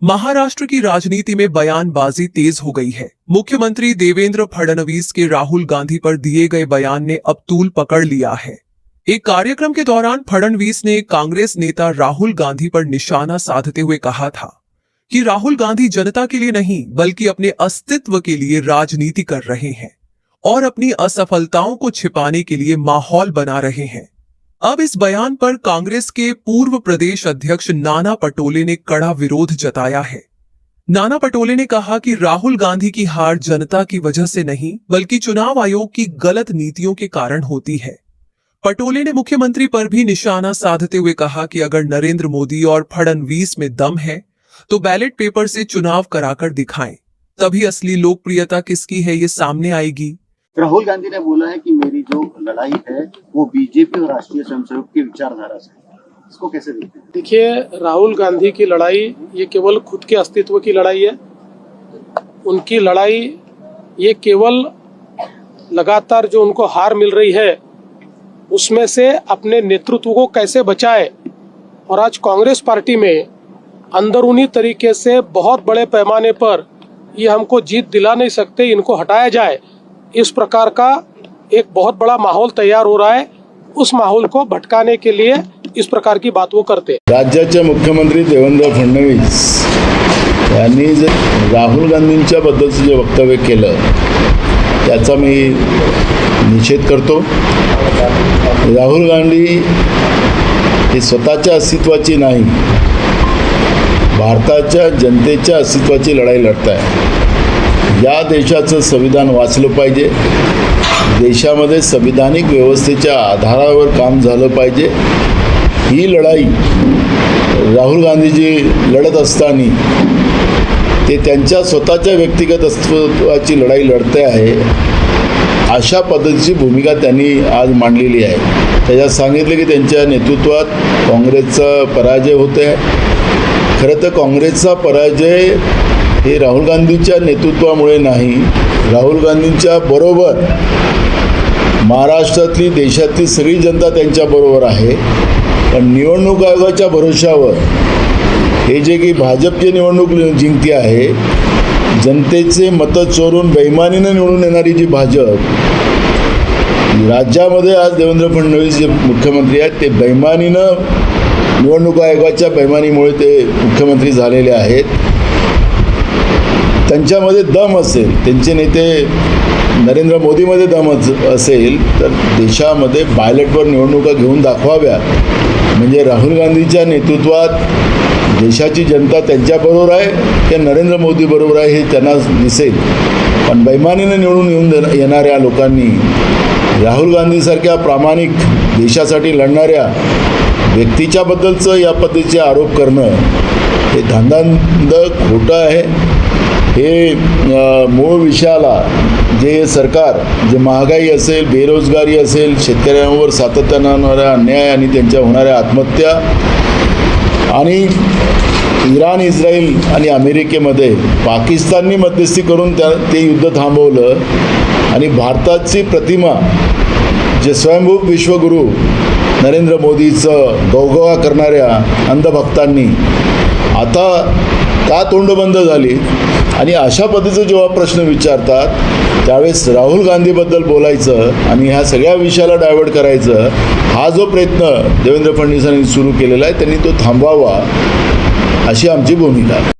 महाराष्ट्र की राजनीति में बयानबाजी तेज हो गई है। मुख्यमंत्री देवेंद्र फडणवीस के राहुल गांधी पर दिए गए बयान ने अब तूल पकड़ लिया है। एक कार्यक्रम के दौरान फडणवीस ने कांग्रेस नेता राहुल गांधी पर निशाना साधते हुए कहा था कि राहुल गांधी जनता के लिए नहीं बल्कि अपने अस्तित्व के लिए राजनीति कर रहे हैं और अपनी असफलताओं को छिपाने के लिए माहौल बना रहे हैं। अब इस बयान पर कांग्रेस के पूर्व प्रदेश अध्यक्ष नाना पटोले ने कड़ा विरोध जताया है। नाना पटोले ने कहा कि राहुल गांधी की हार जनता की वजह से नहीं बल्कि चुनाव आयोग की गलत नीतियों के कारण होती है। पटोले ने मुख्यमंत्री पर भी निशाना साधते हुए कहा कि अगर नरेंद्र मोदी और फडणवीस में दम है तो बैलेट पेपर से चुनाव कराकर दिखाएं, तभी असली लोकप्रियता किसकी है ये सामने आएगी। राहुल गांधी ने बोला है कि मेरी जो लड़ाई है वो बीजेपी और राष्ट्रीय स्वयंसेवक की विचारधारा से है। इसको कैसे देखते हैं? देखिए, राहुल गांधी की लड़ाई ये केवल खुद के अस्तित्व की लड़ाई है। उनकी लड़ाई ये केवल लगातार जो उनको हार मिल रही है उसमें से अपने नेतृत्व को कैसे बचाए। और आज कांग्रेस पार्टी में अंदरूनी तरीके से बहुत बड़े पैमाने पर ये हमको जीत दिला नहीं सकते, इनको हटाया जाए, इस प्रकार का एक बहुत बड़ा माहौल तैयार हो रहा है। उस माहौल को भटकाने के लिए इस प्रकार की बात वो करते हैं। राज्याचे मुख्यमंत्री देवेंद्र फडणवीस यांनी राहुल गांधींच्या बद्दलचं जे वक्तव्य केलं त्याचा मी निषेध करतो। राहुल गांधी हे स्वतःच्या अस्तित्वाची नाही, भारताच्या जनतेच्या अस्तित्वाची लढाई लढत आहे। या देशाचं संविधान वाचलं पाहिजे, देशामध्ये संविधानिक व्यवस्थेच्या आधारावर काम झालं पाहिजे। ही लढाई राहुल गांधीजी लढत असताना ते त्यांच्या स्वतःच्या व्यक्तिगत अस्तित्वाची लढाई लढते आहे, अशा पद्धतीची भूमिका त्यांनी आज मांडलेली आहे। त्याच्यात सांगितले की त्यांच्या नेतृत्वात काँग्रेसचा पराजय होत आहे। खरं तर काँग्रेसचा पराजय हे राहुल गांधीच्या नेतृत्वामुळे नाही, राहुल गांधींच्या बरोबर महाराष्ट्रातली देशातली सगळी जनता त्यांच्या बरोबर आहे। पण निवडणूक आयोगाच्या भरोशावर हे जे की भाजपची निवडणूक जिंकते आहे, जनतेचे मतं चोरून बेईमानीने निवडून येणारी जी भाजप, राज्यामध्ये आज देवेंद्र फडणवीस जे मुख्यमंत्री आहेत ते बेईमानीनं निवडणूक आयोगाच्या बेईमानीमुळे ते मुख्यमंत्री झालेले आहेत। त्यांच्यामध्ये दम असेल, त्यांचे नेते नरेंद्र मोदीमध्ये दम असेल तर देशामध्ये बायलेटवर निवडणुका घेऊन दाखवाव्या, म्हणजे राहुल गांधीच्या नेतृत्वात देशाची जनता त्यांच्याबरोबर आहे की नरेंद्र मोदी बरोबर आहे हे त्यांना दिसेल। पण बेईमानीने निवडून येणाऱ्या लोकांनी राहुल गांधीसारख्या प्रामाणिक देशासाठी लढणाऱ्या व्यक्तीच्याबद्दलचं या पद्धतीचे आरोप करणं हे धांदंद खोटं आहे। हे मूळ विषयाला जे सरकार जे महागाई असेल, बेरोजगारी असेल, शेतकऱ्यांवर सातत्यानं होणारा अन्याय आणि त्यांच्या होणाऱ्या आत्महत्या आणि इराण, इस्रायल आणि अमेरिकेमध्ये पाकिस्ताननी मध्यस्थी करून ते युद्ध थांबवलं आणि भारताची प्रतिमा जे स्वयंभू विश्वगुरू नरेंद्र मोदीचं गवगवा करणाऱ्या अंधभक्तांनी आता का तोंड बंद झाली आणि अशा पद्धतीचे जेव्हा प्रश्न विचारतात त्यावेळेस राहुल गांधीबद्दल बोलायचं आणि ह्या सगळ्या विषयाला डायव्हर्ट करायचं, हा जो प्रयत्न देवेंद्र फडणवीसांनी सुरू केलेला आहे त्यांनी तो थांबवावा अशी आमची भूमिका आहे।